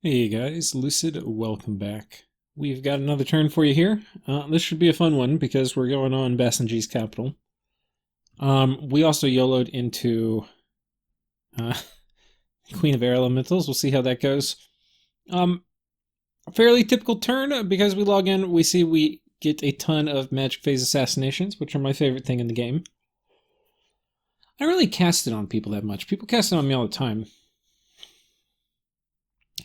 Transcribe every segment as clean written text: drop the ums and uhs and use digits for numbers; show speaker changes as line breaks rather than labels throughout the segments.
Hey guys, Lucid, welcome back. We've got another turn for you here. This should be a fun one because we're going on Basenji's capital. We also YOLO'd into uh, Queen of Air Elementals. We'll see how that goes. Fairly typical turn because we log in, we see we get a ton of magic phase assassinations, which are my favorite thing in the game. I don't really cast it on people that much. People cast it on me all the time.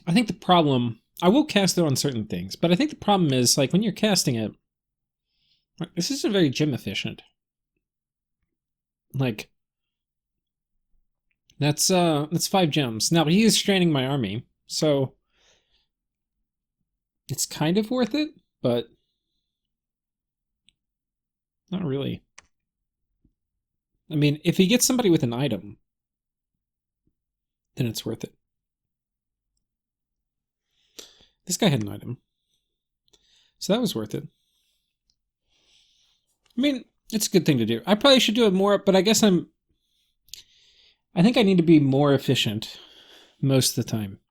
I think the problem, I will cast it on certain things, but I think the problem is, like, when you're casting it, this isn't very gem efficient. Like, that's 5 gems. Now, he is straining my army, so it's kind of worth it, but not really. I mean, if he gets somebody with an item, then it's worth it. This guy had an item, so that was worth it. I mean, it's a good thing to do. I probably should do it more, but I guess I think I need to be more efficient most of the time.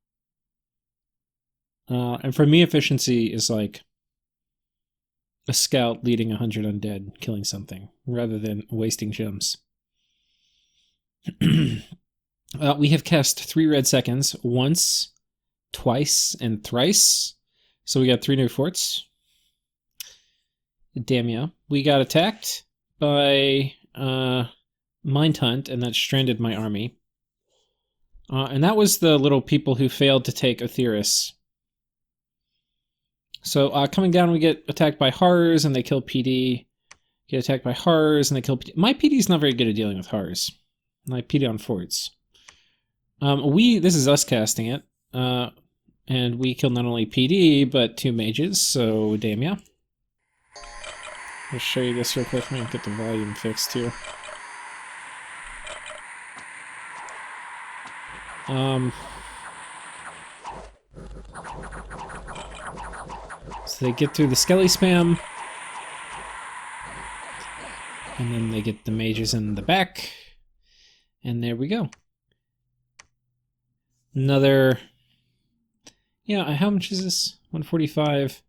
And for me, efficiency is like a scout leading 100 undead, killing something, rather than wasting gems. We have cast 3 red seconds, once, twice, and thrice. So we got 3 new forts. Damn yeah. We got attacked by Mind Hunt, and that stranded my army. And that was the little people who failed to take Aetheris. So coming down, we get attacked by horrors, and they kill PD. Get attacked by horrors, and they kill PD. My PD is not very good at dealing with horrors. I PD on forts. This is us casting it. And we kill not only PD, but 2 mages, so damn yeah. I'll show you this real quick. I'm gonna get the volume fixed here. So they get through the skelly spam, and then they get the mages in the back, and there we go. Another, yeah, how much is this? 145.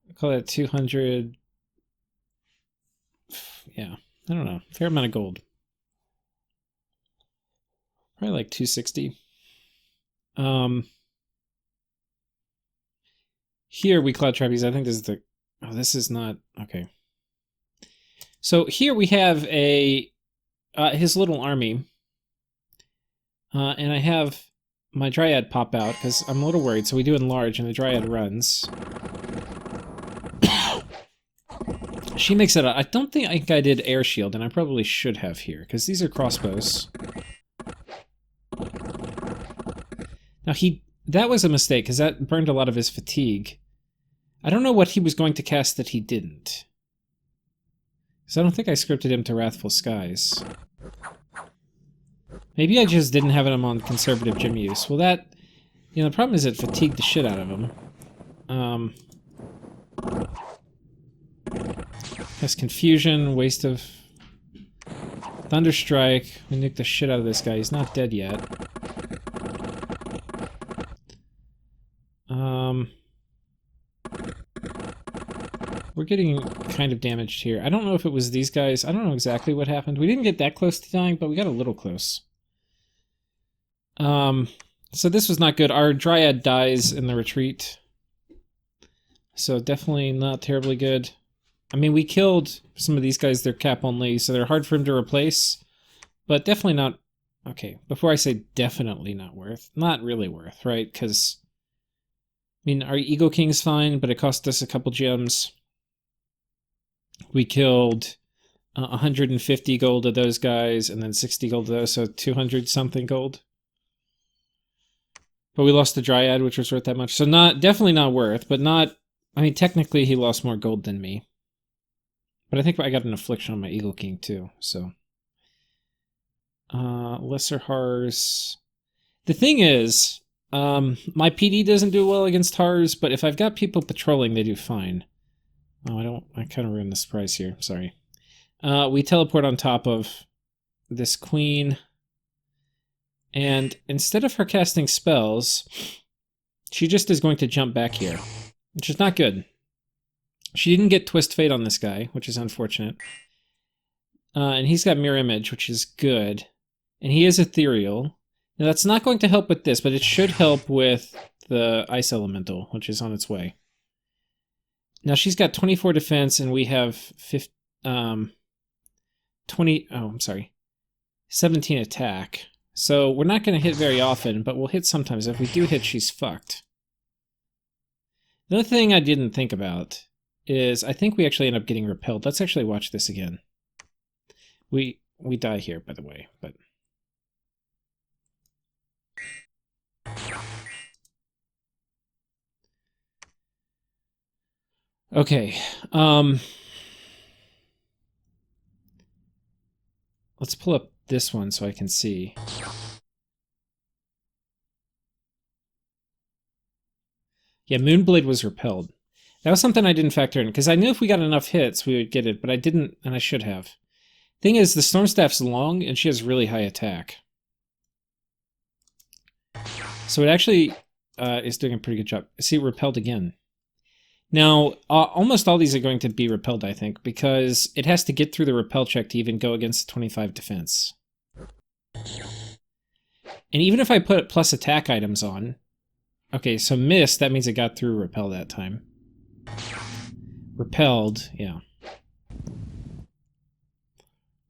I call that 200. Yeah, I don't know. Fair amount of gold. Probably like 260. Here we cloud trapeze. I think this is the... Oh, this is not... Okay. So here we have a... his little army. And I have my Dryad pop out, because I'm a little worried. So we do enlarge, and the Dryad runs. She makes it out. I don't think I did air shield, and I probably should have here, because these are crossbows. Now that was a mistake, because that burned a lot of his fatigue. I don't know what he was going to cast that he didn't. Because I don't think I scripted him to Wrathful Skies. Maybe I just didn't have him on conservative gem use. Well, that... You know, the problem is it fatigued the shit out of him. Has confusion, waste of... Thunderstrike. We nuke the shit out of this guy. He's not dead yet. We're getting kind of damaged here. I don't know if it was these guys. I don't know exactly what happened. We didn't get that close to dying, but we got a little close. So this was not good. Our Dryad dies in the retreat. So definitely not terribly good. I mean, we killed some of these guys. They're cap only, so they're hard for him to replace. But definitely not... Okay, before I say definitely not worth, not really worth, right? Because, I mean, our Eagle King's fine, but it cost us a couple gems. We killed 150 gold of those guys, and then 60 gold of those, so 200 something gold. But we lost the Dryad, which was worth that much. So definitely not worth, but not... I mean, technically he lost more gold than me. But I think I got an affliction on my Eagle King too, so... lesser horrors... The thing is, my PD doesn't do well against horrors, but if I've got people patrolling, they do fine. Oh, I kind of ruined the surprise here. Sorry. We teleport on top of this queen. And instead of her casting spells, She just is going to jump back here, which is not good. She didn't get Twist Fate on this guy, which is unfortunate. And he's got Mirror Image, which is good. And he is ethereal. Now that's not going to help with this, but it should help with the Ice Elemental, which is on its way. Now she's got 24 defense, and we have 17 attack. So we're not going to hit very often, but we'll hit sometimes. If we do hit, she's fucked. The other thing I didn't think about is I think we actually end up getting repelled. Let's actually watch this again. We die here, by the way, but... Okay, let's pull up this one so I can see. Yeah, Moonblade was repelled. That was something I didn't factor in, because I knew if we got enough hits, we would get it, but I didn't, and I should have. Thing is, the Storm Staff's long, and she has really high attack. So it actually is doing a pretty good job. See, repelled again. Now, almost all these are going to be repelled, I think, because it has to get through the repel check to even go against the 25 defense. And even if I put plus attack items on... Okay, so miss, that means it got through repel that time. Repelled, yeah.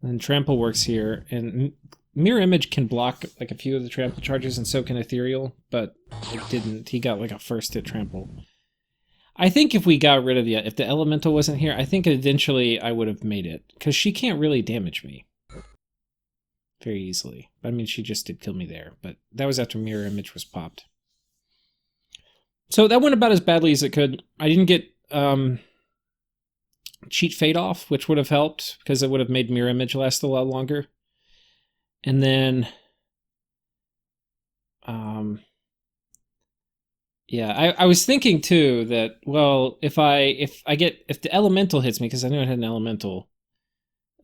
And trample works here, and Mirror Image can block like a few of the trample charges, and so can Ethereal, but it didn't. He got like a first hit trample. I think if we got rid of if the Elemental wasn't here, I think eventually I would have made it, because she can't really damage me very easily. I mean, she just did kill me there, but that was after Mirror Image was popped. So that went about as badly as it could. I didn't get Cheat Fate off, which would have helped, because it would have made Mirror Image last a lot longer. And then... yeah, I was thinking too that, well, if the Elemental hits me, because I knew it had an Elemental,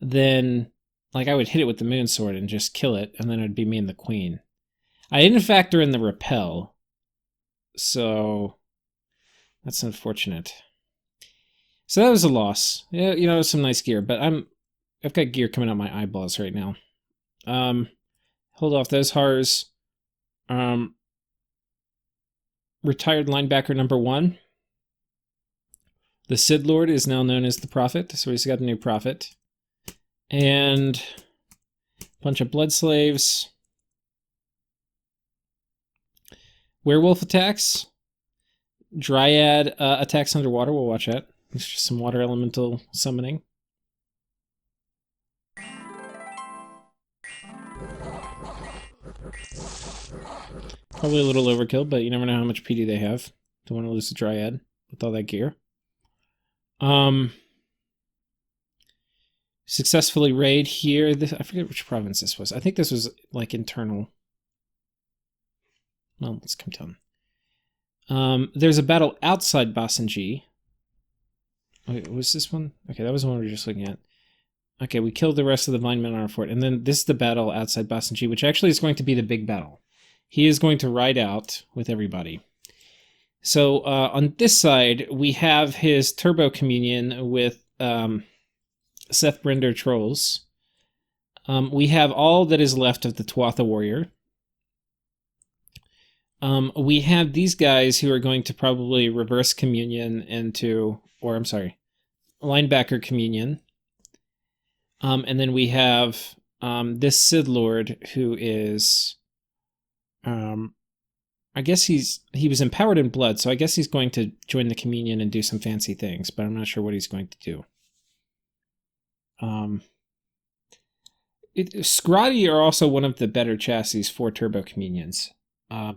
then like I would hit it with the Moon Sword and just kill it, and then it'd be me and the Queen. I didn't factor in the repel, so that's unfortunate. So that was a loss. Yeah, you know, some nice gear, but I've got gear coming out my eyeballs right now. Hold off those Hars. Retired linebacker number 1. The Sid Lord is now known as the Prophet, so he's got a new Prophet. And a bunch of Blood Slaves. Werewolf attacks. Dryad attacks underwater, we'll watch that. It's just some water elemental summoning. Probably a little overkill, but you never know how much PD they have. Don't want to lose the Dryad with all that gear. Successfully raid here. I forget which province this was. I think this was like internal. Well, let's come down. There's a battle outside Basenji. Wait, was this one? Okay, that was the one we were just looking at. Okay, we killed the rest of the Vinemen on our fort. And then this is the battle outside Basenji, which actually is going to be the big battle. He is going to ride out with everybody. So on this side, we have his Turbo Communion with Seth Brender Trolls. We have all that is left of the Tuatha Warrior. We have these guys who are going to probably reverse Communion into... Or, I'm sorry, Linebacker Communion. And then we have this Sid Lord who is... I guess he was empowered in blood, so I guess he's going to join the Communion and do some fancy things, but I'm not sure what he's going to do. Scrotty are also one of the better chassis for Turbo Communions. I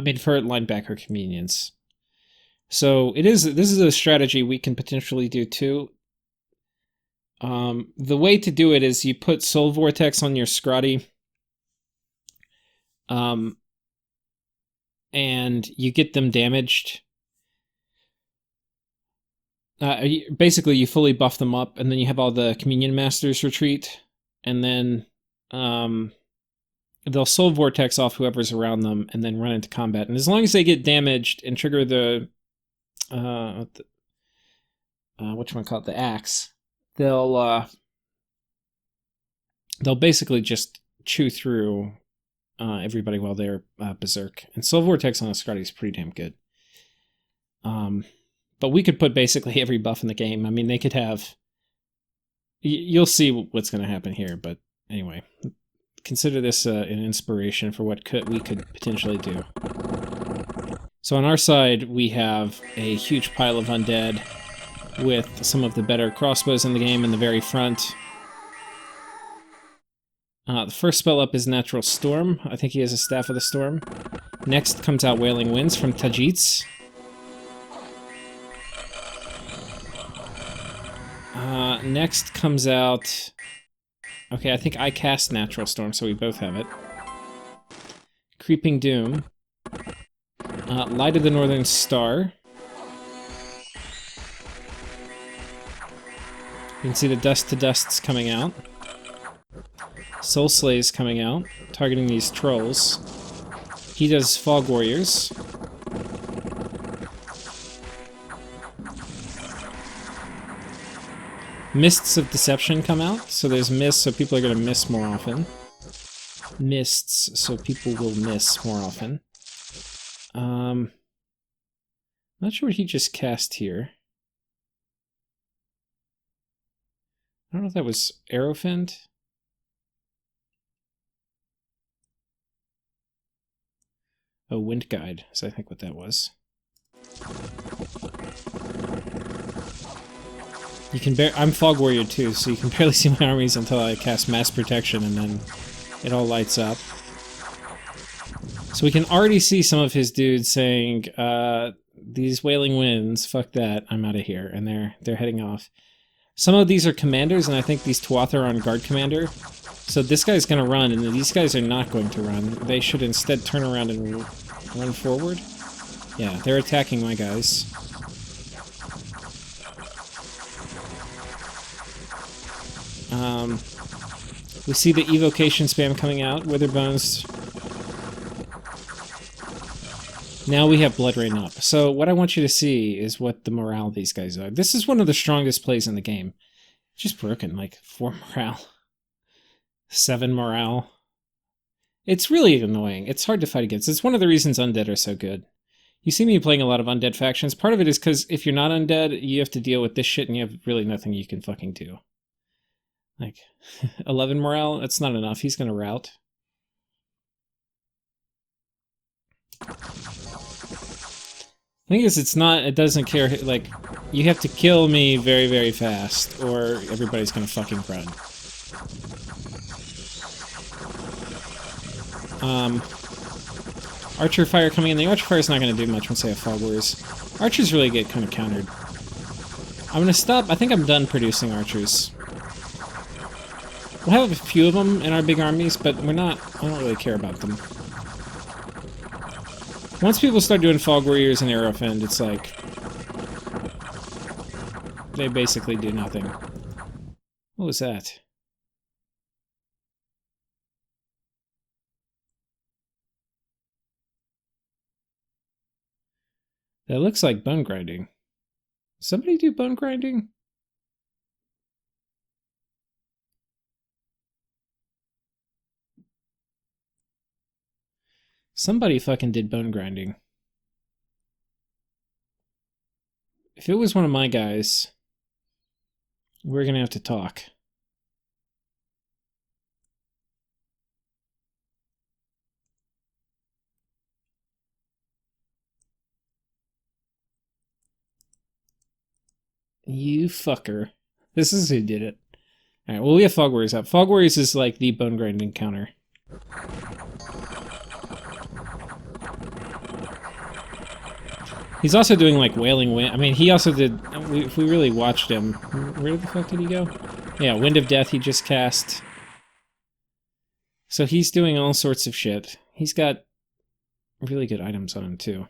mean, for Linebacker Communions. So this is a strategy we can potentially do too. The way to do it is you put Soul Vortex on your Scrotty. And you get them damaged. Basically, you fully buff them up, and then you have all the Communion Masters retreat, and then they'll soul vortex off whoever's around them and then run into combat. And as long as they get damaged and trigger the whatchamacallit, the axe, they'll basically just chew through everybody while they're berserk. And soul vortex on a Scotty is pretty damn good. But we could put basically every buff in the game. I mean, they could have... You'll see what's going to happen here, but anyway. Consider this an inspiration for what we could potentially do. So on our side, we have a huge pile of undead with some of the better crossbows in the game in the very front. The first spell up is Natural Storm. I think he has a Staff of the Storm. Next comes out Wailing Winds from Tajits. Next comes out... Okay, I think I cast Natural Storm, so we both have it. Creeping Doom. Light of the Northern Star. You can see the Dust to Dusts coming out. Soul Slays coming out, targeting these trolls. He does Fog Warriors. Mists of Deception come out, so there's mists, so people are going to miss more often. Mists, so people will miss more often. Not sure what he just cast here. I don't know if that was Arrowfend. Oh, Wind Guide, is I think what that was. You can I'm Fog Warrior too, so you can barely see my armies until I cast Mass Protection, and then it all lights up. So we can already see some of his dudes saying, these Wailing Winds, fuck that, I'm out of here, and they're heading off. Some of these are commanders, and I think these Tuatha are on Guard Commander. So this guy's going to run, and these guys are not going to run. They should instead turn around and run forward. Yeah, they're attacking my guys. We see the evocation spam coming out, Witherbones. Now we have Blood Rain up. So what I want you to see is what the morale of these guys are. This is one of the strongest plays in the game. Just broken, like 4 morale. 7 morale. It's really annoying. It's hard to fight against. It's one of the reasons undead are so good. You see me playing a lot of undead factions. Part of it is because if you're not undead, you have to deal with this shit and you have really nothing you can fucking do. Like, 11 morale? That's not enough. He's gonna rout. The thing is, it doesn't care, like, you have to kill me very, very fast, or everybody's gonna fucking run. Archer fire coming in. The Archer fire's not gonna do much once I have Fog Warriors. Archers really get kind of countered. I'm gonna stop. I think I'm done producing Archers. We'll have a few of them in our big armies, but I don't really care about them. Once people start doing Fog Warriors and Arrowfend, it's like... they basically do nothing. What was that? That looks like bone grinding. Somebody do bone grinding? Somebody fucking did bone grinding. If it was one of my guys, we're gonna have to talk. You fucker. This is who did it. Alright, well, we have Fog Warriors up. Fog Warriors is like the bone grinding counter. He's also doing, like, Wailing Wind. I mean, he also did... If we really watched him... Where the fuck did he go? Yeah, Wind of Death he just cast. So he's doing all sorts of shit. He's got really good items on him, too.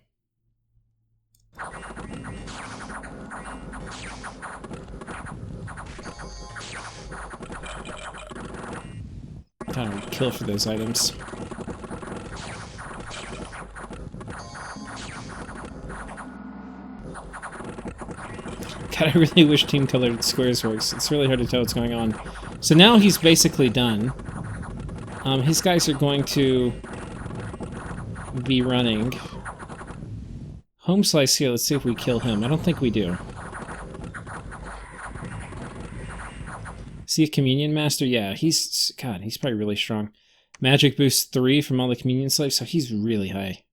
I thought I would kill for those items. God, I really wish team colored squares works. It's really hard to tell what's going on. So now he's basically done. His guys are going to be running. Home slice here, let's see if we kill him. I don't think we do. See a communion master? Yeah, he's probably really strong. Magic boost 3 from all the communion slaves, so he's really high.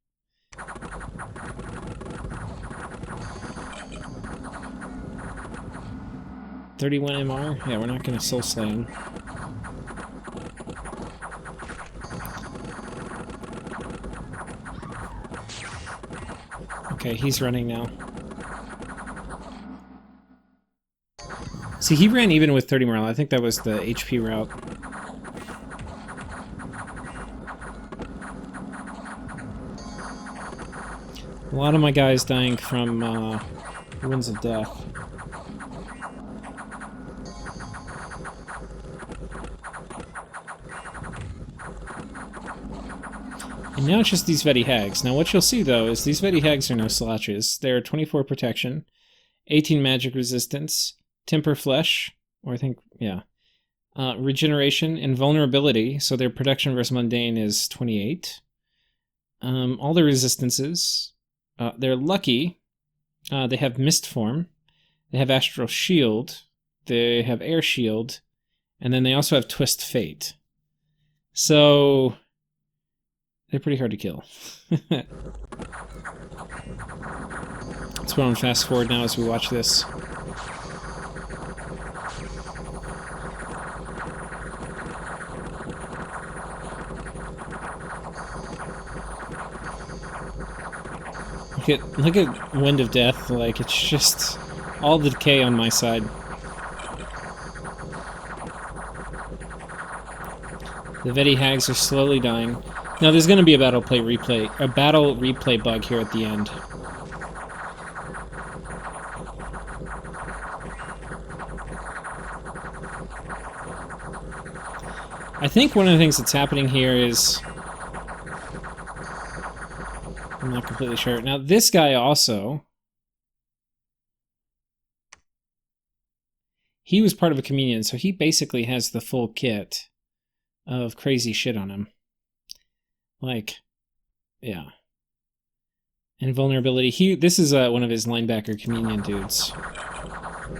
$31 MR? Yeah, we're not gonna soul slay him. Okay, he's running now. See, he ran even with 30 morale. I think that was the HP route. A lot of my guys dying from Winds of Death. And now it's just these Veti Hags. Now what you'll see, though, is these Veti Hags are no slouches. They're 24 protection, 18 magic resistance, temper flesh, or I think, yeah, regeneration, and vulnerability. So their protection versus mundane is 28. All the resistances. They're lucky. They have mist form. They have astral shield. They have air shield. And then they also have twist fate. So they're pretty hard to kill. Let's put on fast forward now as we watch this. Look at Wind of Death, like, it's just all the decay on my side. The Veti Hags are slowly dying. Now there's going to be a battle replay bug here at the end. I think one of the things that's happening here is... I'm not completely sure. Now, this guy also... He was part of a communion, so he basically has the full kit of crazy shit on him. Like, yeah. And vulnerability. This is one of his linebacker communion dudes.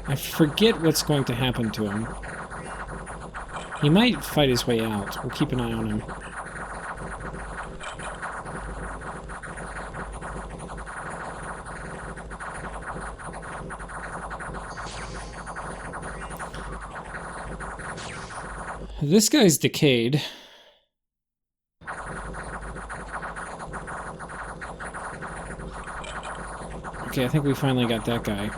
I forget what's going to happen to him. He might fight his way out. We'll keep an eye on him. This guy's decayed. Okay, I think we finally got that guy.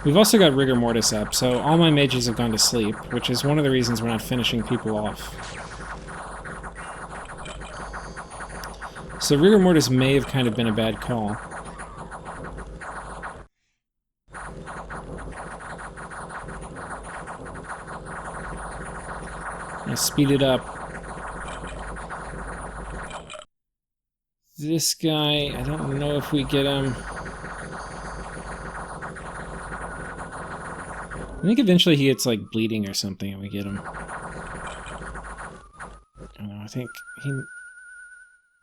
We've also got Rigor Mortis up, so all my mages have gone to sleep, which is one of the reasons we're not finishing people off. So Rigor Mortis may have kind of been a bad call. Let's speed it up. This guy, I don't know if we get him. I think eventually he gets, like, bleeding or something and we get him. I don't know, I think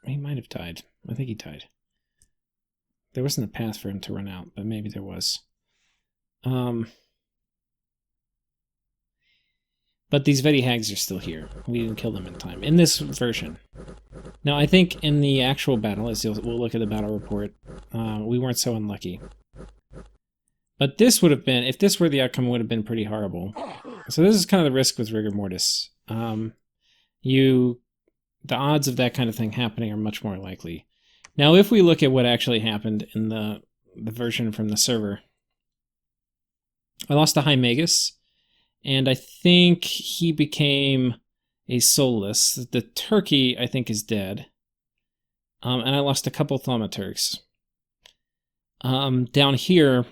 he might have died. I think he died. There wasn't a path for him to run out, but maybe there was. But these Veti Hags are still here. We didn't kill them in time. In this version. Now, I think in the actual battle, as we'll look at the battle report, we weren't so unlucky. But this would have been, if this were the outcome, it would have been pretty horrible. So this is kind of the risk with Rigor Mortis. The odds of that kind of thing happening are much more likely. Now, if we look at what actually happened in the version from the server, I lost to High Magus, and I think he became a soulless. The turkey, I think, is dead. And I lost a couple Thaumaturks. Down here,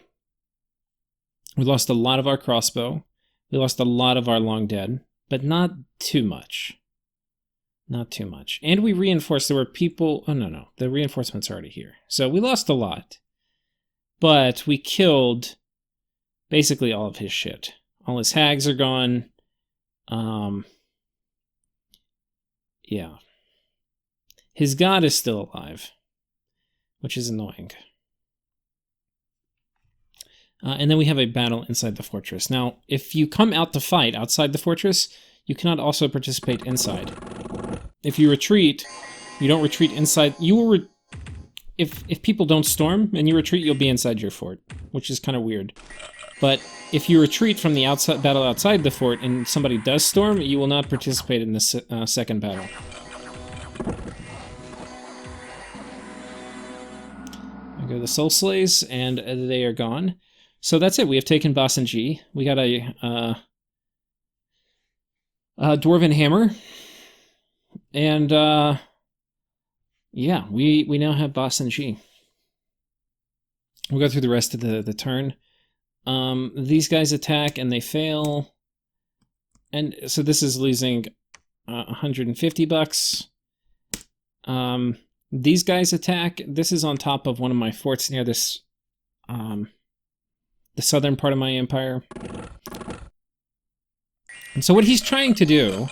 We lost a lot of our crossbow. We lost a lot of our long dead, but not too much. Not too much. And we reinforced. There were people... Oh, no. The reinforcements are already here. So we lost a lot. But we killed basically all of his shit. All his hags are gone. Yeah. His god is still alive, which is annoying. And then we have a battle inside the fortress. Now, if you come out to fight outside the fortress, you cannot also participate inside. If you retreat, you don't retreat inside. You will if people don't storm and you retreat, you'll be inside your fort, which is kind of weird. But if you retreat from the outside battle outside the fort and somebody does storm, you will not participate in the second battle. There go the Soul Slays, and they are gone. So that's it. We have taken Boss G. We got a Dwarven Hammer. And, yeah, we now have Boss G. We'll go through the rest of the turn. These guys attack, and they fail. And so this is losing 150 bucks. These guys attack. This is on top of one of my forts near this, the southern part of my empire. And so what he's trying to do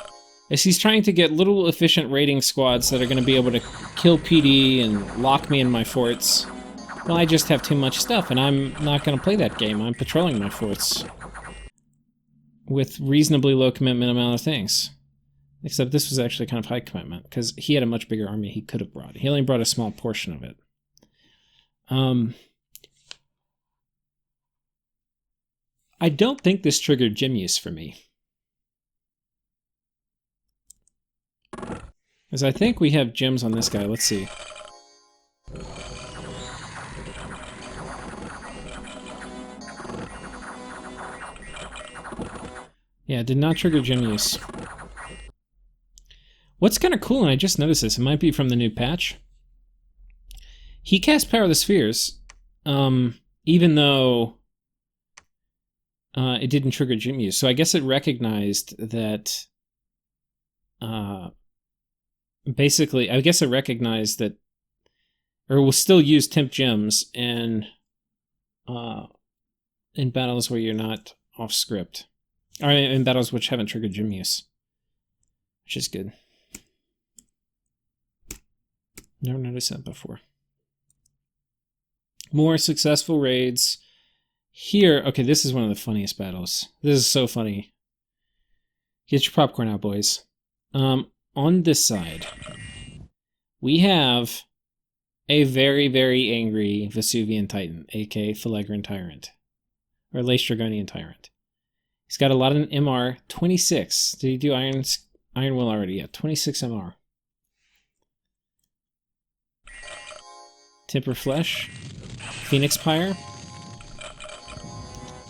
is he's trying to get little efficient raiding squads that are going to be able to kill PD and lock me in my forts. Well, I just have too much stuff, and I'm not going to play that game. I'm patrolling my forts with reasonably low commitment amount of things. Except this was actually kind of high commitment, because he had a much bigger army he could have brought. He only brought a small portion of it. I don't think this triggered gem use for me. Because I think we have gems on this guy. Let's see. Yeah, it did not trigger gem use. What's kind of cool, and I just noticed this, it might be from the new patch. He cast Power of the Spheres, even though it didn't trigger gem use. So I guess it recognized that... basically, I guess it recognized that, or will still use temp gems in battles where you're not off script, or in battles which haven't triggered gem use, which is good. Never noticed that before. More successful raids here. Okay, this is one of the funniest battles. This is so funny. Get your popcorn out, boys. On this side, we have a very, very angry Vesuvian Titan, aka Fulero Tyrant, or Laestrygonian Tyrant. He's got a lot of MR, 26. Did he do Iron Will already? Yeah, 26 MR. Temper Flesh, Phoenix Pyre,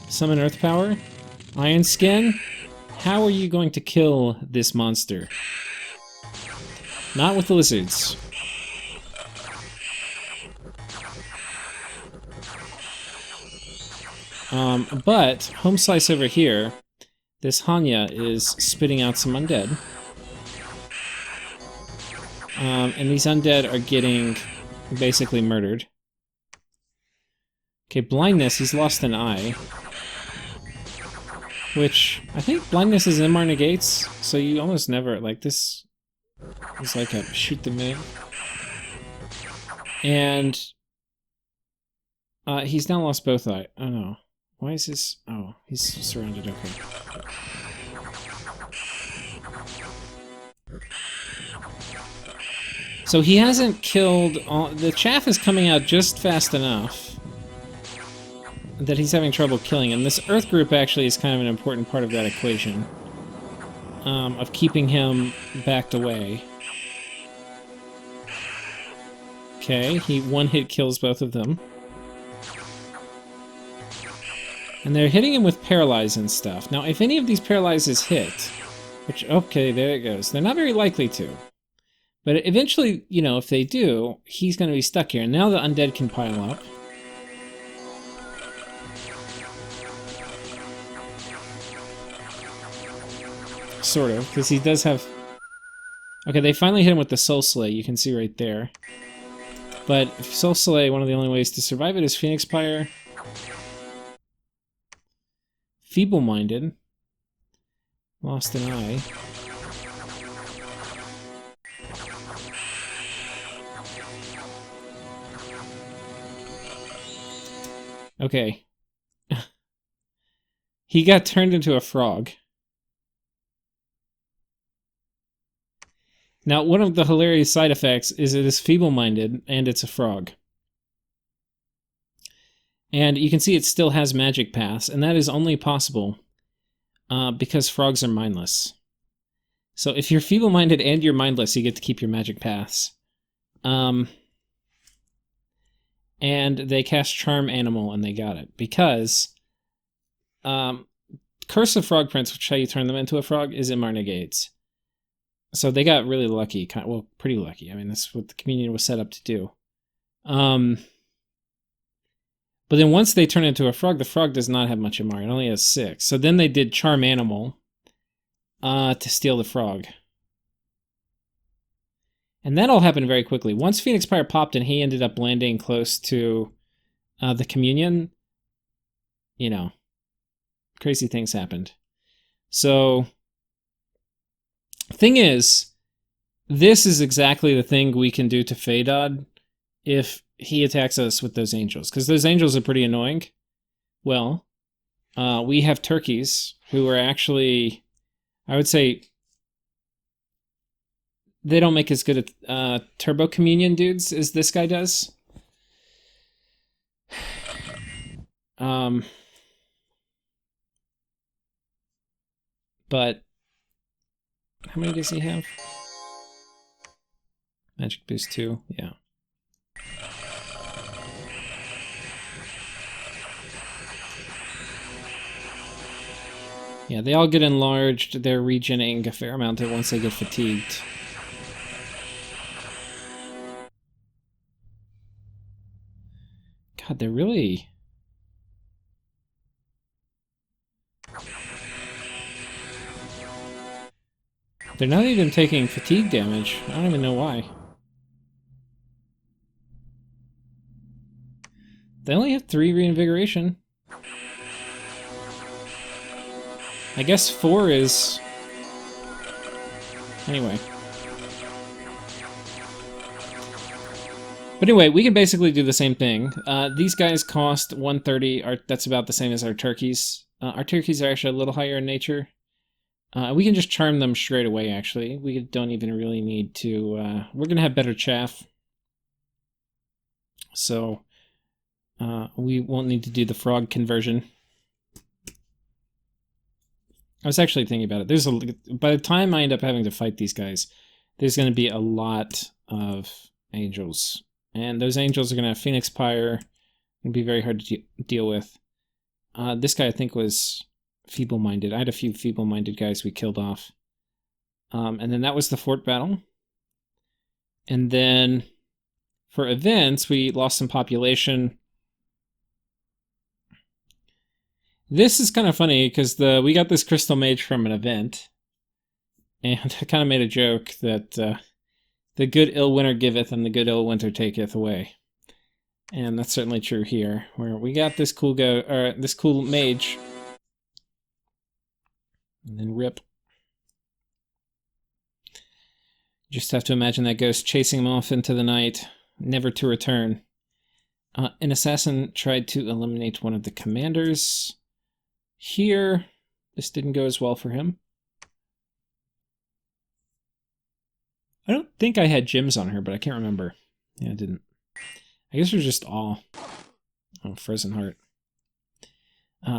Summon Earth Power, Iron Skin. How are you going to kill this monster? Not with the lizards. But Home Slice over here, this Hanya is spitting out some undead. And these undead are getting basically murdered. Okay, Blindness, he's lost an eye. Which, I think Blindness is MR negates, so you almost never, like this... It's like a shoot the mid. And he's now lost both eye. Oh no. Why is this? Oh, he's surrounded. Okay. So he hasn't killed all... The chaff is coming out just fast enough that he's having trouble killing him. This Earth group actually is kind of an important part of that equation. Of keeping him backed away. Okay, he one-hit kills both of them. And they're hitting him with Paralyze and stuff. Now, if any of these Paralyzes hit, which, okay, there it goes. They're not very likely to. But eventually, you know, if they do, he's going to be stuck here. And now the undead can pile up. sort of, because he does have... Okay, they finally hit him with the Soul Slay, you can see right there. But Soul Slay, one of the only ways to survive it is Phoenix Pyre. Feeble-minded. Lost an eye. Okay. He got turned into a frog. Now, one of the hilarious side effects is it is feeble-minded, and it's a frog. And you can see it still has magic paths, and that is only possible because frogs are mindless. So if you're feeble-minded and you're mindless, you get to keep your magic paths. And they cast Charm Animal, and they got it. Because Curse of Frog Prince, which is how you turn them into a frog, is MR negates. So they got really lucky. Well, pretty lucky. I mean, that's what the communion was set up to do. But then once they turn into a frog, the frog does not have much MR. It only has 6. So then they did Charm Animal to steal the frog. And that all happened very quickly. Once Phoenix Pyre popped and he ended up landing close to the communion, you know, crazy things happened. So, thing is, this is exactly the thing we can do to Phaedod if he attacks us with those angels. Because those angels are pretty annoying. Well, we have turkeys who are actually, I would say, they don't make as good a Turbo Communion dudes as this guy does. But how many does he have? Magic Boost 2, yeah. Yeah, they all get enlarged. They're regening a fair amount once they get fatigued. God, they're really... They're not even taking fatigue damage. I don't even know why. They only have 3 reinvigoration. I guess 4 is... Anyway. But anyway, we can basically do the same thing. These guys cost 130. That's about the same as our turkeys. Our turkeys are actually a little higher in nature. We can just charm them straight away, actually. We don't even really need to... we're going to have better chaff. So, we won't need to do the frog conversion. I was actually thinking about it. By the time I end up having to fight these guys, there's going to be a lot of angels. And those angels are going to have Phoenix Pyre. It'll be very hard to deal with. This guy, I think, was... feeble-minded. I had a few feeble-minded guys we killed off. And then that was the fort battle. And then for events, we lost some population. This is kind of funny because we got this Crystal Mage from an event. And I kind of made a joke that the good ill winter giveth and the good ill winter taketh away. And that's certainly true here, where we got this cool this cool mage. And then rip. Just have to imagine that ghost chasing him off into the night, never to return. An assassin tried to eliminate one of the commanders. Here, this didn't go as well for him. I don't think I had gems on her, but I can't remember. Yeah, I didn't. I guess it was just all. Oh, Frozen Heart.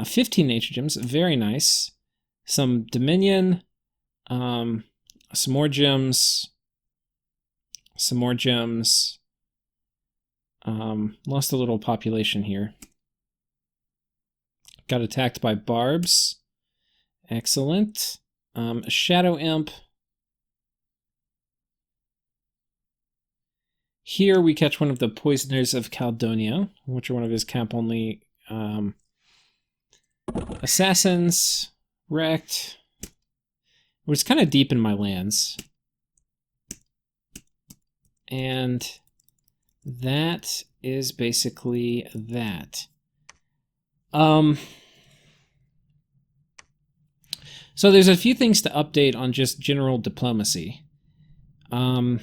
15 nature gems, very nice. Some Dominion, some more gems, some more gems. Lost a little population here. Got attacked by barbs. Excellent. A Shadow Imp. Here we catch one of the Poisoners of Caldonia, which are one of his camp-only assassins. Wrecked. was kind of deep in my lands. And that is basically that. So there's a few things to update on just general diplomacy. I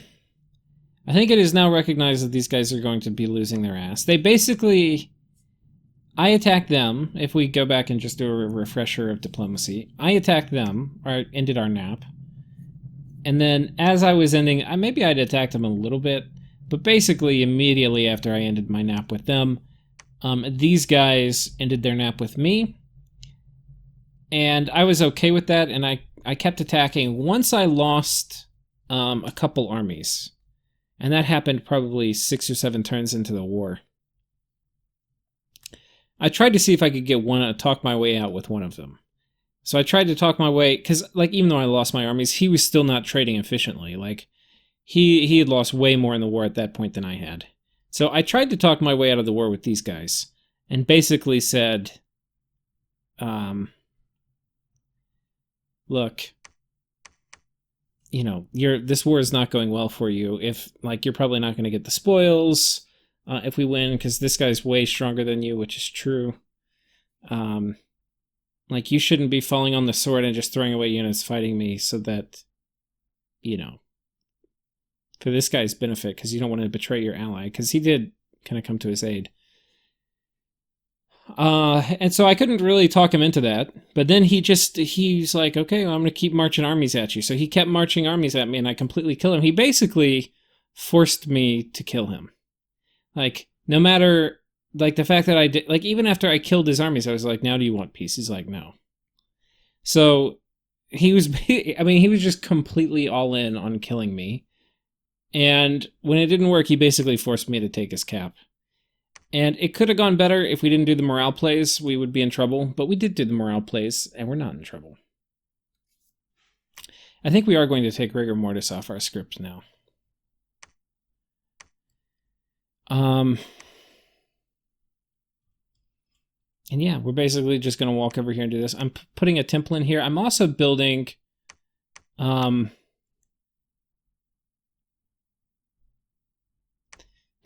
think it is now recognized that these guys are going to be losing their ass. They basically... I attacked them, if we go back and just do a refresher of diplomacy. I attacked them, or ended our nap. And then, as I was ending, maybe I'd attacked them a little bit, but basically immediately after I ended my nap with them, these guys ended their nap with me. And I was okay with that, and I kept attacking once I lost a couple armies. And that happened probably 6 or 7 turns into the war. I tried to see if I could get talk my way out with one of them. So I tried to talk my way, because like even though I lost my armies, he was still not trading efficiently. Like he had lost way more in the war at that point than I had. So I tried to talk my way out of the war with these guys, and basically said, look, you know, this war is not going well for you. If like you're probably not going to get the spoils. If we win, because this guy's way stronger than you, which is true. Like, you shouldn't be falling on the sword and just throwing away units fighting me so that, you know, for this guy's benefit, because you don't want to betray your ally, because he did kind of come to his aid. And so I couldn't really talk him into that, but then he's like, okay, well, I'm going to keep marching armies at you. So he kept marching armies at me, and I completely killed him. He basically forced me to kill him. Like, no matter, like, the fact that I did, like, even after I killed his armies, I was like, now do you want peace? He's like, no. So, he was just completely all in on killing me. And when it didn't work, he basically forced me to take his cap. And it could have gone better if we didn't do the morale plays. We would be in trouble. But we did do the morale plays, and we're not in trouble. I think we are going to take rigor mortis off our script now. And yeah, we're basically just going to walk over here and do this. I'm putting a temple in here. I'm also building, do I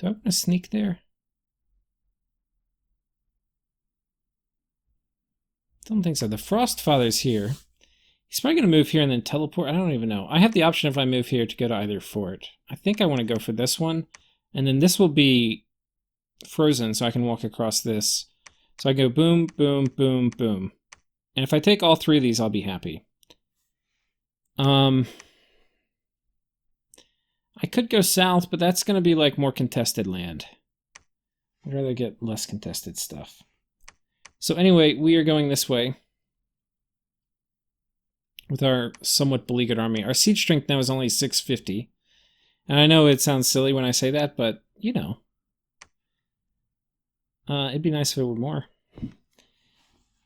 want to sneak there? Don't think so. The Frostfather's here. He's probably going to move here and then teleport. I don't even know. I have the option if I move here to go to either fort. I think I want to go for this one. And then this will be frozen, so I can walk across this. So I go boom, boom, boom, boom. And if I take all 3 of these, I'll be happy. I could go south, but that's going to be like more contested land. I'd rather get less contested stuff. So anyway, we are going this way with our somewhat beleaguered army. Our siege strength now is only 650. And I know it sounds silly when I say that, but, you know. It'd be nice if it were more.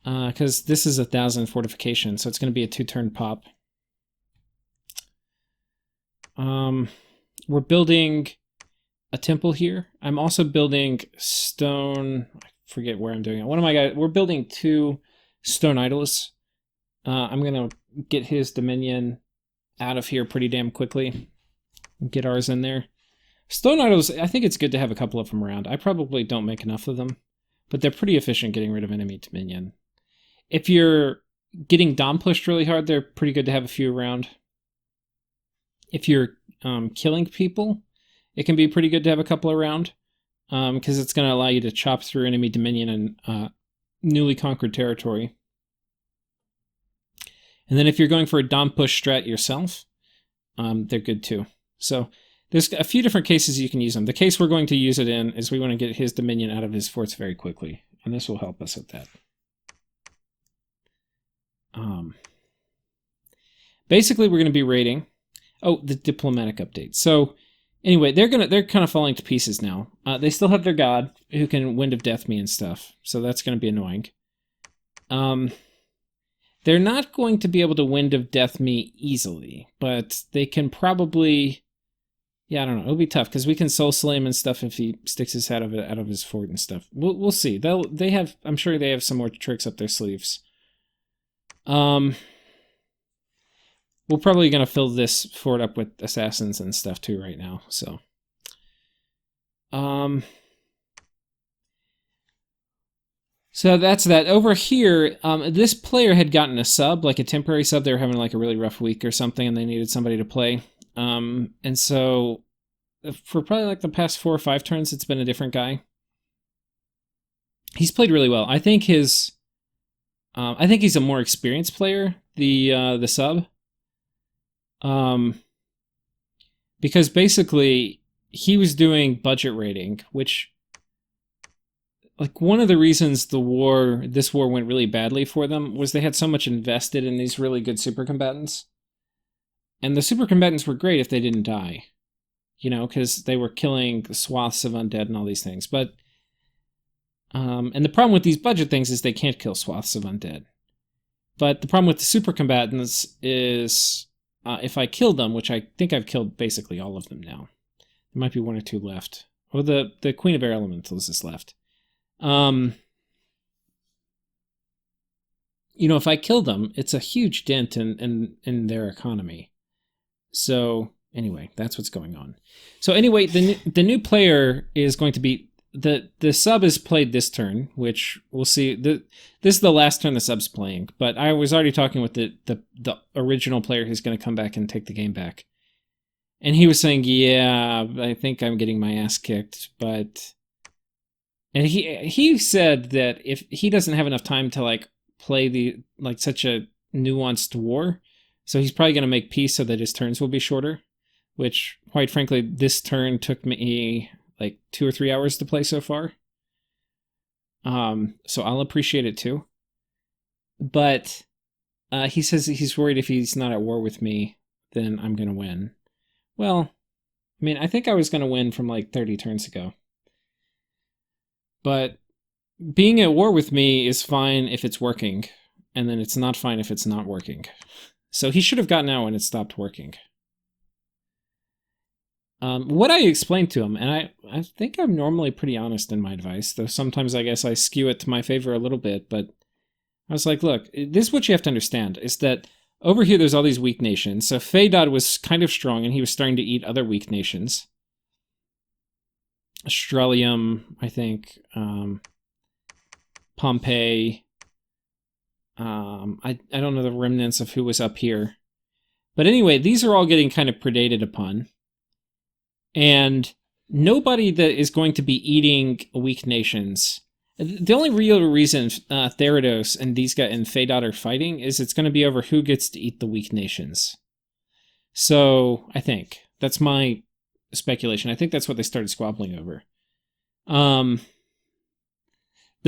Because this is 1,000 fortification, so it's going to be a 2-turn pop. We're building a temple here. I'm also building stone... I forget where I'm doing it. One of my guys... We're building 2 stone idols. I'm going to get his dominion out of here pretty damn quickly. Get ours in there. Stone idols, I think it's good to have a couple of them around. I probably don't make enough of them, but they're pretty efficient getting rid of enemy dominion. If you're getting dom pushed really hard, they're pretty good to have a few around. If you're killing people, it can be pretty good to have a couple around, because it's going to allow you to chop through enemy dominion and newly conquered territory. And then if you're going for a dom push strat yourself, they're good too. So there's a few different cases you can use them. The case we're going to use it in is we want to get his dominion out of his forts very quickly, and this will help us with that. Basically, we're going to be raiding. Oh, the diplomatic update. So anyway, they're kind of falling to pieces now. They still have their god who can Wind of Death me and stuff, so that's going to be annoying. They're not going to be able to Wind of Death me easily, but they can probably... Yeah, I don't know. It'll be tough because we can soul slay him and stuff if he sticks his head out of his fort and stuff. We'll see. They have. I'm sure they have some more tricks up their sleeves. we're probably going to fill this fort up with assassins and stuff too right now. So, so that's that. Over here, this player had gotten a sub, like a temporary sub. They were having like a really rough week or something, and they needed somebody to play. And so for probably like the past 4 or 5 turns, it's been a different guy. He's played really well. I think he's a more experienced player, the sub. Because basically he was doing budget rating, which, like, one of the reasons this war went really badly for them was they had so much invested in these really good super combatants. And the super combatants were great if they didn't die, you know, because they were killing swaths of undead and all these things. But and the problem with these budget things is they can't kill swaths of undead. But the problem with the super combatants is if I killed them, which I think I've killed basically all of them now. There might be 1 or 2 left. Oh, the Queen of Air Elementals is left. You know, if I kill them, it's a huge dent in their economy. So anyway, that's what's going on. So anyway, the new player is going to be the sub is played this turn, which we'll see. This is the last turn the sub's playing, but I was already talking with the original player who's going to come back and take the game back, and he was saying, "Yeah, I think I'm getting my ass kicked," but. And he said that if he doesn't have enough time to like play such a nuanced war, so he's probably going to make peace so that his turns will be shorter, which quite frankly this turn took me like 2 or 3 hours to play so far. So I'll appreciate it too. But he says he's worried if he's not at war with me, then I'm going to win. Well, I mean, I think I was going to win from like 30 turns ago. But being at war with me is fine if it's working, and then it's not fine if it's not working. So he should have gotten out when it stopped working. What I explained to him, and I think I'm normally pretty honest in my advice, though sometimes I guess I skew it to my favor a little bit, but I was like, look, this is what you have to understand, is that over here there's all these weak nations, so Phaedod was kind of strong, and he was starting to eat other weak nations. Australium, I think, Pompeii. I don't know the remnants of who was up here. But anyway, these are all getting kind of predated upon. And nobody that is going to be eating weak nations. The only real reason Theridos and these guys and Phaedod are fighting is it's going to be over who gets to eat the weak nations. So, I think. That's my speculation. I think that's what they started squabbling over. Though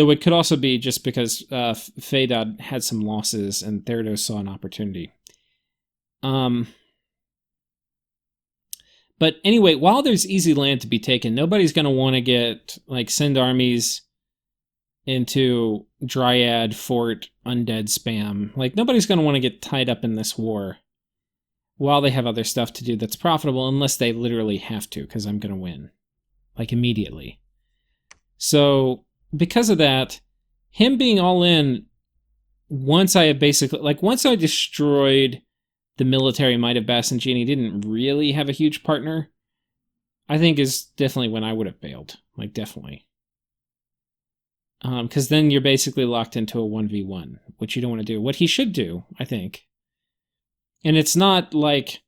it could also be just because Phaedod had some losses and Theridos saw an opportunity. But anyway, while there's easy land to be taken, nobody's going to want to send armies into Dryad, Fort, Undead spam. Like, nobody's going to want to get tied up in this war while they have other stuff to do that's profitable, unless they literally have to, because I'm going to win. Like, immediately. So, because of that, him being all in, once I destroyed the military might of Bassenjini, he didn't really have a huge partner, I think is definitely when I would have bailed. Like, definitely. Because then you're basically locked into a 1v1, which you don't want to do. What he should do, I think, and it's not like,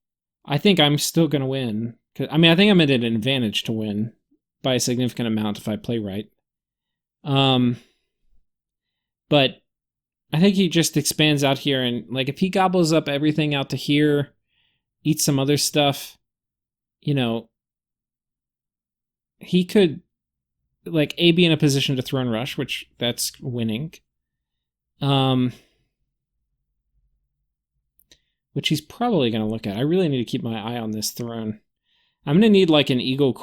I think I'm still going to win. I mean, I think I'm at an advantage to win by a significant amount if I play right. But I think he just expands out here, and like if he gobbles up everything out to here, eats some other stuff, you know, he could like be in a position to throne rush, which that's winning. Which he's probably going to look at. I really need to keep my eye on this throne. I'm going to need like an Eagle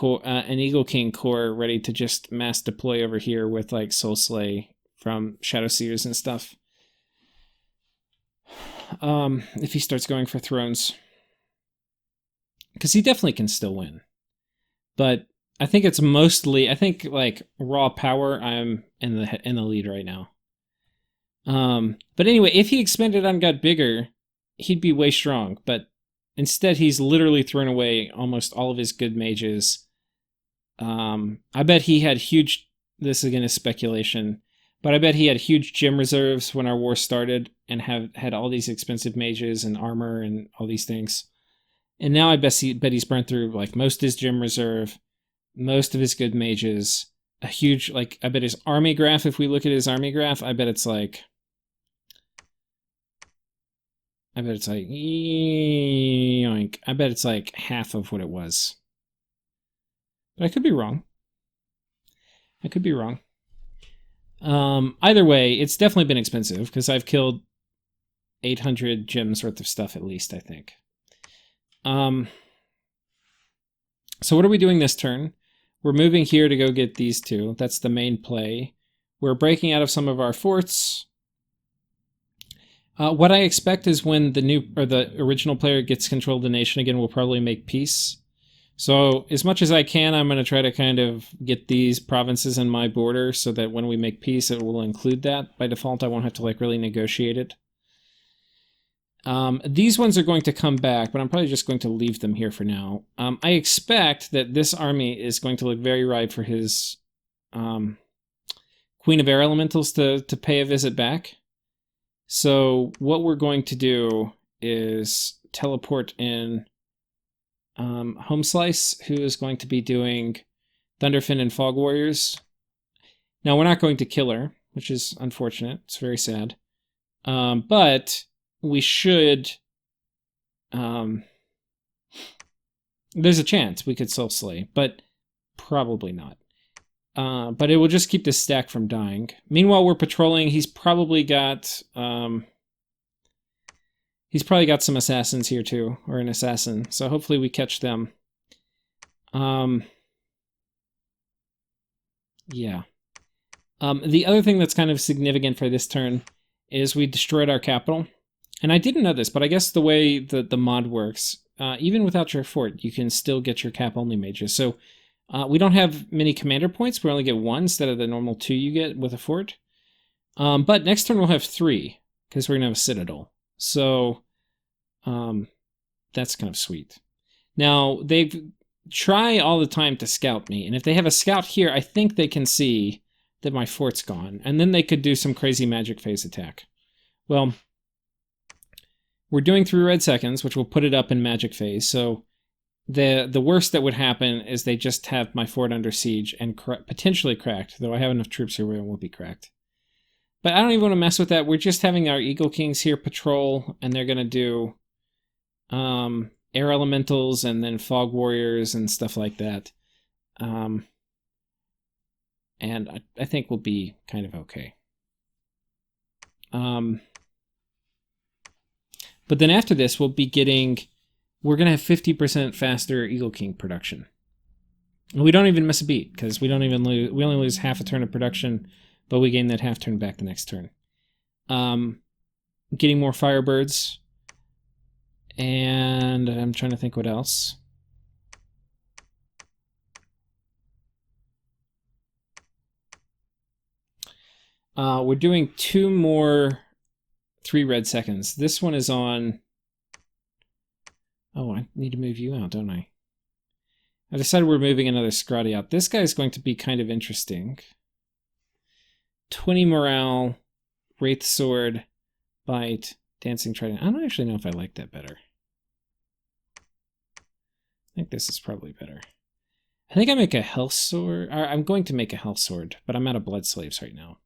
King core ready to just mass deploy over here with like Soul Slay from Shadow Seers and stuff. If he starts going for thrones. Because he definitely can still win. But I think it's mostly, like raw power, I'm in the lead right now. But anyway, if he expanded on got bigger, he'd be way strong, but instead he's literally thrown away almost all of his good mages. I bet he had huge, this again is speculation, but I bet he had huge gem reserves when our war started and had all these expensive mages and armor and all these things. And now I bet he's burnt through like most of his gem reserve, most of his good mages, a huge, like, I bet his army graph, if we look at his army graph, I bet it's like, yoink. I bet it's like half of what it was. But I could be wrong. Either way, it's definitely been expensive because I've killed 800 gems worth of stuff at least, I think. So what are we doing this turn? We're moving here to go get these two. That's the main play. We're breaking out of some of our forts. What I expect is when the original player gets control of the nation again, we'll probably make peace. So as much as I can, I'm going to try to kind of get these provinces in my border so that when we make peace, it will include that. By default, I won't have to like really negotiate it. These ones are going to come back, but I'm probably just going to leave them here for now. I expect that this army is going to look very ripe for his Queen of Air Elementals to pay a visit back. So what we're going to do is teleport in Home Slice, who is going to be doing Thunderfin and Fog Warriors. Now, we're not going to kill her, which is unfortunate. It's very sad. But we should... there's a chance we could Soul Slay, but probably not. But it will just keep this stack from dying. Meanwhile, we're patrolling. He's probably got some assassins here too, or an assassin. So hopefully we catch them. Yeah. The other thing that's kind of significant for this turn is we destroyed our capital. And I didn't know this, but I guess the way the mod works, even without your fort, you can still get your cap-only mages. So we don't have many commander points. We only get 1 instead of the normal 2 you get with a fort. But next turn we'll have 3, because we're going to have a citadel. So that's kind of sweet. Now, they try all the time to scout me, and if they have a scout here, I think they can see that my fort's gone, and then they could do some crazy magic phase attack. Well, we're doing 3 red seconds, which will put it up in magic phase, so the worst that would happen is they just have my fort under siege and potentially cracked, though I have enough troops here where it won't be cracked. But I don't even want to mess with that. We're just having our Eagle Kings here patrol, and they're going to do Air Elementals and then Fog Warriors and stuff like that. And I think we'll be kind of okay. But then after this, we're going to have 50% faster Eagle King production. And we don't even miss a beat, because we only lose half a turn of production, but we gain that half turn back the next turn. Getting more Firebirds. And I'm trying to think what else. We're doing 2 more 3 red seconds. This one is on... Oh, I need to move you out, don't I? I decided we're moving another Scrotty out. This guy's going to be kind of interesting. 20 morale, Wraith Sword, Bite, Dancing Trident. I don't actually know if I like that better. I think this is probably better. I think I make a Health Sword. I'm going to make a Health Sword, but I'm out of Blood Slaves right now.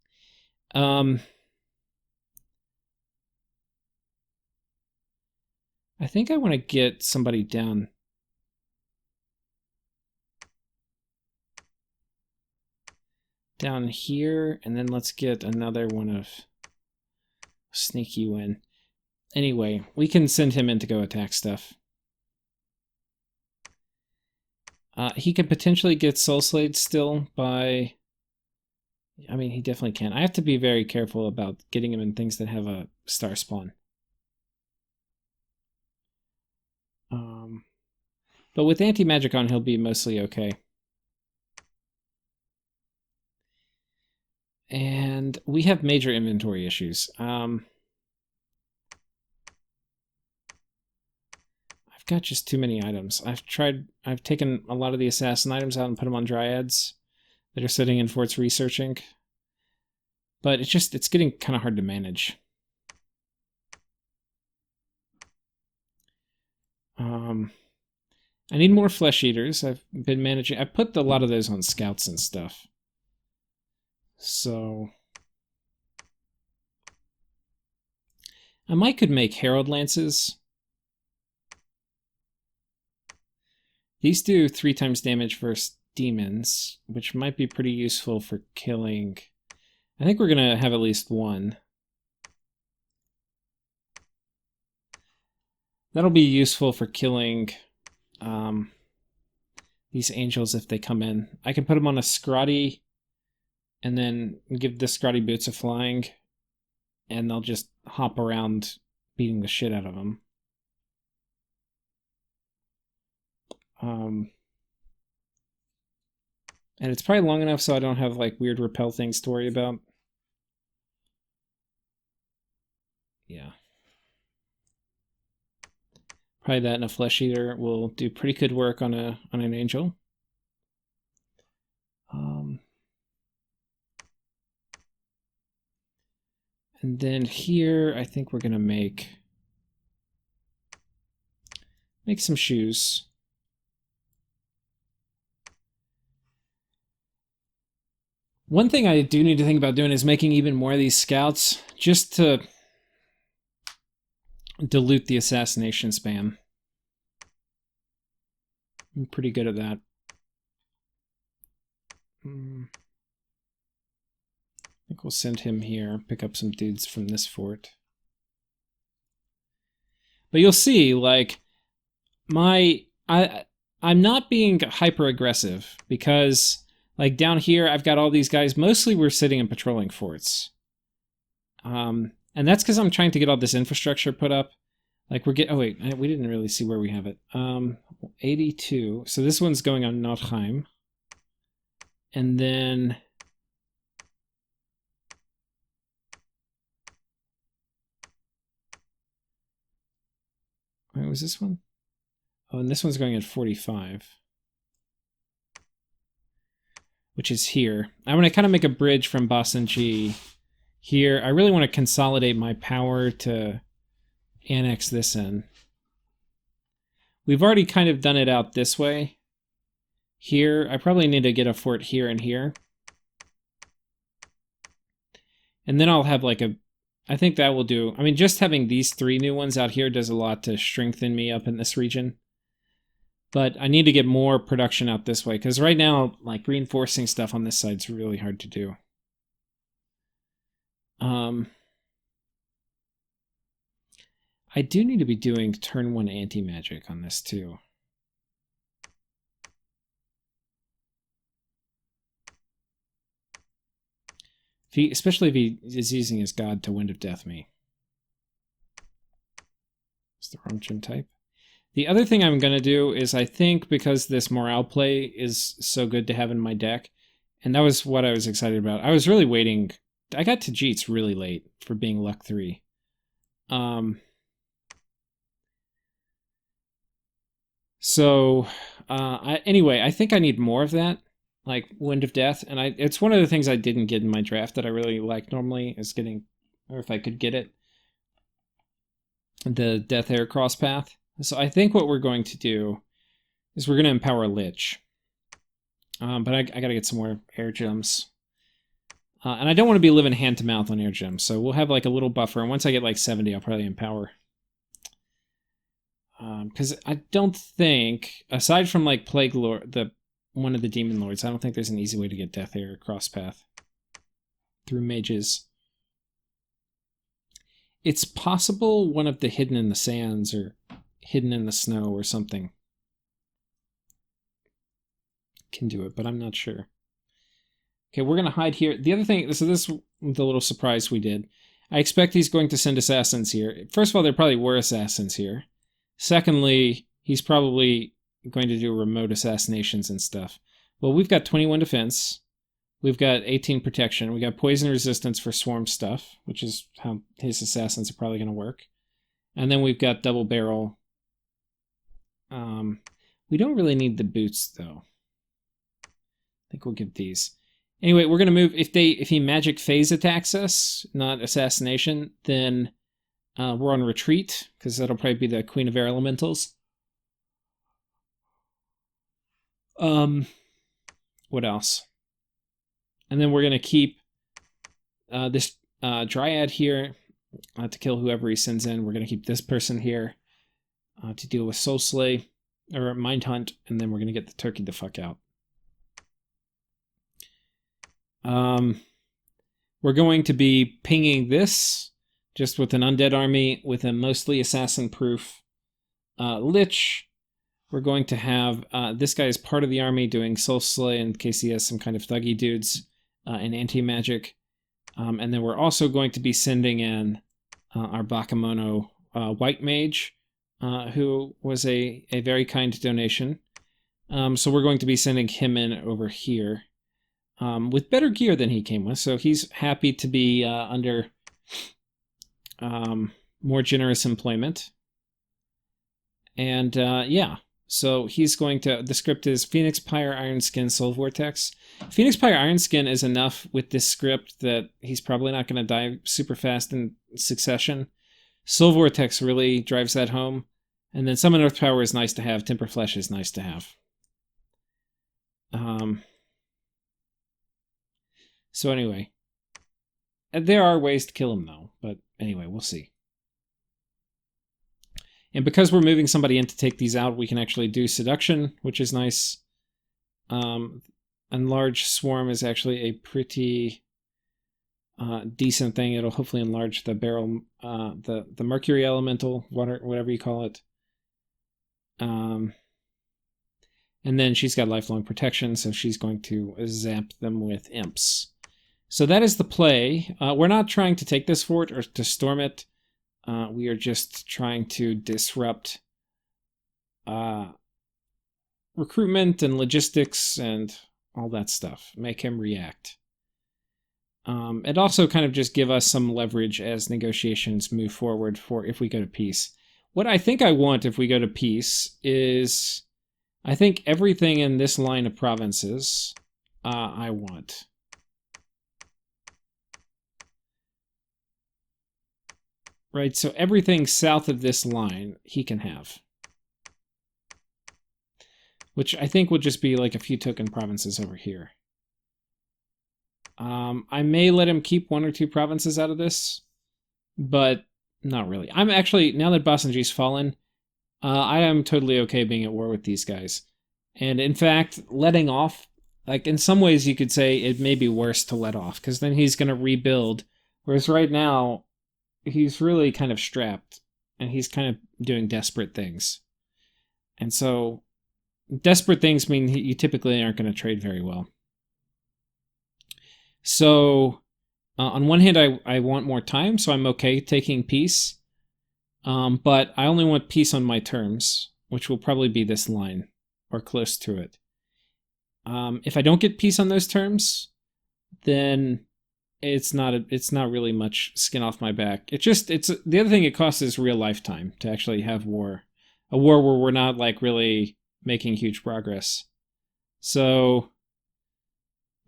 I think I want to get somebody down. Down here, and then let's get another one of sneak you in. Anyway, we can send him in to go attack stuff. He could potentially get Soul Slayed still by... I mean, he definitely can. I have to be very careful about getting him in things that have a star spawn. But with anti-magic on, he'll be mostly okay. And we have major inventory issues. I've got just too many items. I've taken a lot of the assassin items out and put them on dryads that are sitting in forts researching. But it's getting kind of hard to manage. I need more flesh eaters. I've been managing. I put a lot of those on scouts and stuff. So I could make herald lances. These do 3 times damage versus demons, which might be pretty useful for killing. I think we're gonna have at least one. That'll be useful for killing these angels if they come in. I can put them on a scrotty and then give the scrotty boots a flying, and they'll just hop around beating the shit out of them. And it's probably long enough so I don't have like weird repel things to worry about. Yeah. Probably that and a flesh eater will do pretty good work on an angel. And then here, I think we're gonna make some shoes. One thing I do need to think about doing is making even more of these scouts, just to dilute the assassination spam. I'm pretty good at that. I think we'll send him here, pick up some dudes from this fort. But you'll see, like, I'm not being hyper aggressive because, like, down here I've got all these guys. Mostly we're sitting and patrolling forts. And that's because I'm trying to get all this infrastructure put up. Like, oh wait, we didn't really see where we have it. 82. So this one's going on Nottheim. And then where was this one? Oh, and this one's going at 45. Which is here. I'm going to kind of make a bridge from Boston G here. I really want to consolidate my power to annex this in. We've already kind of done it out this way. Here, I probably need to get a fort here and here. And then I'll have like I think that will do. I mean, just having these 3 new ones out here does a lot to strengthen me up in this region. But I need to get more production out this way, because right now, like, reinforcing stuff on this side is really hard to do. I do need to be doing turn 1 anti-magic on this too. Especially if he is using his god to Wind of Death me. It's the wrong gym type. The other thing I'm going to do is, I think because this morale play is so good to have in my deck, and that was what I was excited about. I was really waiting. I got to Jeets really late for being luck 3. Anyway, I think I need more of that, like Wind of Death, and it's one of the things I didn't get in my draft that I really like normally, is getting, or if I could get it, the Death Air Cross Path. So I think what we're going to do is we're going to empower Lich. But I got to get some more air gems. And I don't want to be living hand to mouth on air gems, so we'll have like a little buffer, and once I get like 70, I'll probably empower. Because I don't think, aside from like Plague Lord, one of the Demon Lords, I don't think there's an easy way to get Death Air Cross Path through mages. It's possible one of the Hidden in the Sands or Hidden in the Snow or something can do it, but I'm not sure. Okay, we're going to hide here. The other thing, so this is the little surprise we did. I expect he's going to send assassins here. First of all, there probably were assassins here. Secondly, he's probably going to do remote assassinations and stuff. Well, we've got 21 defense. We've got 18 protection. We got poison resistance for swarm stuff, which is how his assassins are probably going to work. And then we've got double barrel We don't really need the boots though. I think we'll give these. Anyway, we're gonna move. If he magic phase attacks us, not assassination, then we're on retreat because that'll probably be the Queen of Air Elementals. What else? And then we're gonna keep this Dryad here to kill whoever he sends in. We're gonna keep this person here to deal with Soul Slay or Mind Hunt, and then we're gonna get the turkey the fuck out. We're going to be pinging this just with an undead army with a mostly assassin-proof Lich. We're going to have this guy as part of the army doing Soul Slay in case he has some kind of thuggy dudes and anti-magic. And then we're also going to be sending in our Bakemono White Mage, who was a very kind donation. So we're going to be sending him in over here. With better gear than he came with, so he's happy to be under more generous employment. And yeah, so he's going to, the script is Phoenix Pyre, Iron Skin, Soul Vortex. Phoenix Pyre, Iron Skin is enough with this script that he's probably not going to die super fast in succession. Soul Vortex really drives that home. And then Summon Earth Power is nice to have, Temper Flesh is nice to have. So anyway, there are ways to kill him though, but anyway, we'll see. And because we're moving somebody in to take these out, we can actually do Seduction, which is nice. Enlarge Swarm is actually a pretty decent thing. It'll hopefully enlarge the barrel, the Mercury Elemental, whatever you call it. And then she's got lifelong protection, so she's going to zap them with imps. So that is the play. We're not trying to take this fort or to storm it. We are just trying to disrupt recruitment and logistics and all that stuff. Make him react. It also kind of just give us some leverage as negotiations move forward for if we go to peace. What I think I want if we go to peace is, I think everything in this line of provinces I want. Right, so everything south of this line, he can have. Which I think will just be like a few token provinces over here. I may let him keep 1 or 2 provinces out of this, but not really. I'm actually, now that Basenji's fallen, I am totally okay being at war with these guys. And in fact, letting off, like in some ways you could say it may be worse to let off, because then he's going to rebuild. Whereas right now, he's really kind of strapped, and he's kind of doing desperate things. And so, desperate things mean you typically aren't going to trade very well. So, on one hand, I want more time, so I'm okay taking peace. But I only want peace on my terms, which will probably be this line, or close to it. If I don't get peace on those terms, then it's not really much skin off my back. It's the other thing it costs is real lifetime to actually have war. A war where we're not like really making huge progress. So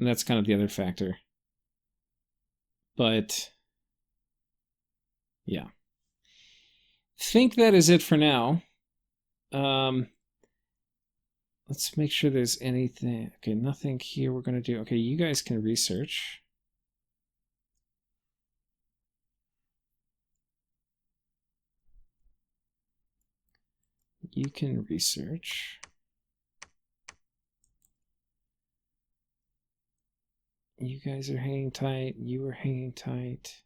that's kind of the other factor. But yeah. Think that is it for now. Let's make sure there's anything. Okay, nothing here we're going to do. Okay, you guys can research. You can research. You guys are hanging tight. You are hanging tight.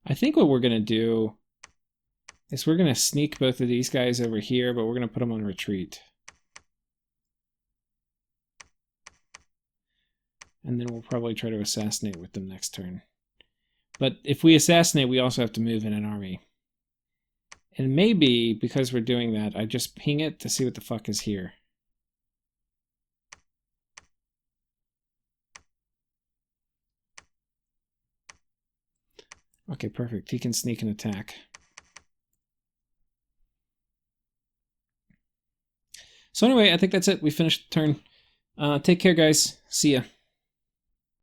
I think what we're going to do is we're going to sneak both of these guys over here, but we're going to put them on retreat. And then we'll probably try to assassinate with them next turn. But if we assassinate, we also have to move in an army. And maybe, because we're doing that, I just ping it to see what the fuck is here. Okay, perfect. He can sneak and attack. So anyway, I think that's it. We finished the turn. Take care, guys. See ya.